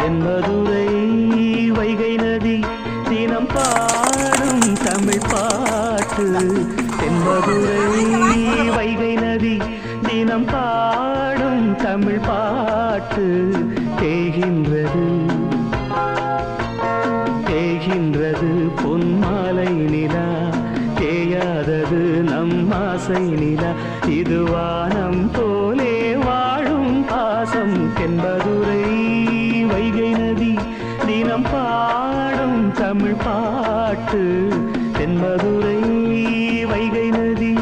தென்மதுரை வைகை நதி தினம் பாடும் தமிழ் பாட்டு. தென்மதுரை வைகை நதி தினம் பாடும் தமிழ் பாட்டு. தேகின்றது தேகின்றது பொன்மாலை நிலா, தேயாதது நம் ஆசை நிலா. இது வானம் போலே வாழும் பாசம். தென்மதுரை வைகை நதி தினம் பாடும் தமிழ் பாட்டு. தென்மதுரை வைகை நதி.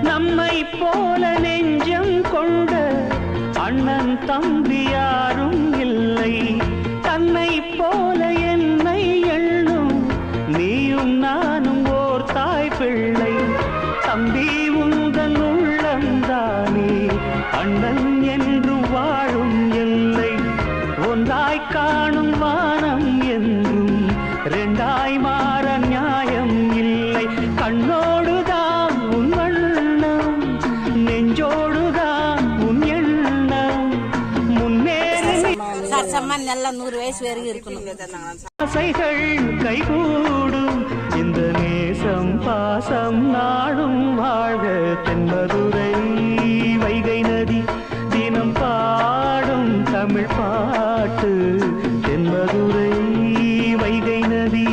நம்மை போல நெஞ்சம் கொண்ட அண்ணன் தம்பி யாரும் இல்லை. தன்னை போல என்னை எண்ணும் நீயும் நானும் ஓர் தாய் பிள்ளை. தம்பி உந்தன் உள்ளந்தானே அண்ணன் என்று வாழும் எல்லை. ஒன்றாய் காணும் வானம் என்றும் ரெண்டாய் மாற நியாயம் இல்லை. கண்ணோடுதான் உன் வண்ணம், நெஞ்சோடுதான் உன் எண்ணம். முன்னேறி நல்லா 100 வயசு வரைக்கும் இருக்கணும். ஆசைகள் கைகூடும் இந்த நேசம் பாசம் நாடும் வாழ்க. தென்மதுரை வைகை நதி தினம் பாடும் தமிழ் பாட்டு. தென்மதுரை வைகை நதி.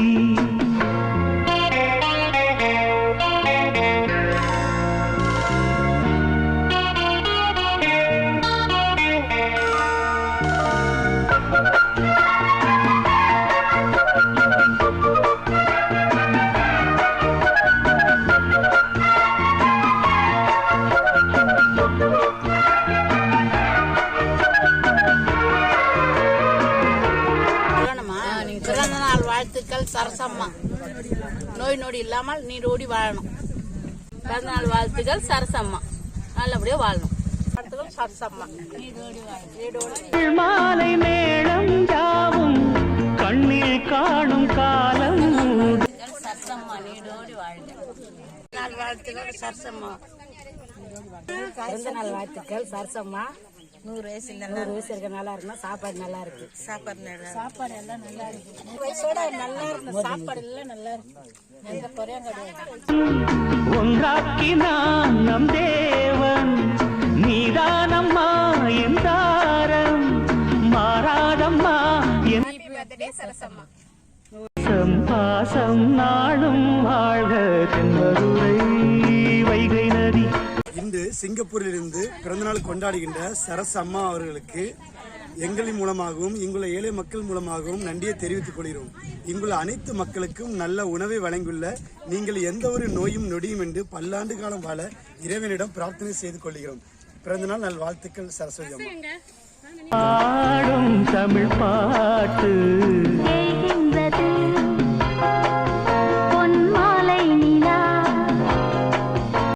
பிறந்த நாள் வாழ்த்துக்கள் சரசம்மா. நோய் நொடி இல்லாமல் நீடோடி வாழணும். பிறந்த நாள் வாழ்த்துக்கள் சரசம்மா. நல்லபடியா வாழணும். வாழ்த்துக்கள் சரசம்மா. மாலை மேளம் யாவும் கண்ணில் காணும் காலம். சரசம்மா நீடோடி வாழுங்க. நாள் வாழ்த்துக்கள் சரசம்மா. பிறந்த நாள் வாழ்த்துக்கள் சரசம்மா. 100 வயசு இருக்க நல்லா இருக்கணும். சாப்பாடு நல்லா இருக்கு. சாப்பாடு எல்லாம் நல்லா இருக்கு. 100 வயசோட நல்லா இருக்கும். சாப்பாடு எல்லாம் நல்லா இருக்கு. எந்த குறையும் கிடையாது. ஒன்றாக்கினான் நம் தேவன், நீதானம்மா என் தாரம். மாறாதம்மா என் பாசம் நாளும் வாழ்க. தென்மதுரை வைகை நதி. இன்று சிங்கப்பூரிலிருந்து பிறந்தநாள் கொண்டாடுகின்ற சரஸ் அம்மா அவர்களுக்கு எங்களின் மூலமாகவும் இங்குள்ள ஏழை மக்கள் மூலமாகவும் நன்றியை தெரிவித்துக் கொள்கிறோம். இங்குள்ள அனைத்து மக்களுக்கும் நல்ல உணவை வழங்கியுள்ள நீங்கள் எந்த ஒரு நோயும் நொடியும் என்று பல்லாண்டு காலம் வாழ இறைவனிடம் பிரார்த்தனை செய்து கொள்கிறோம். பிறந்தநாள் நல் வாழ்த்துக்கள் சரஸ்வதி அம்மா. தமிழ் பாட்டு.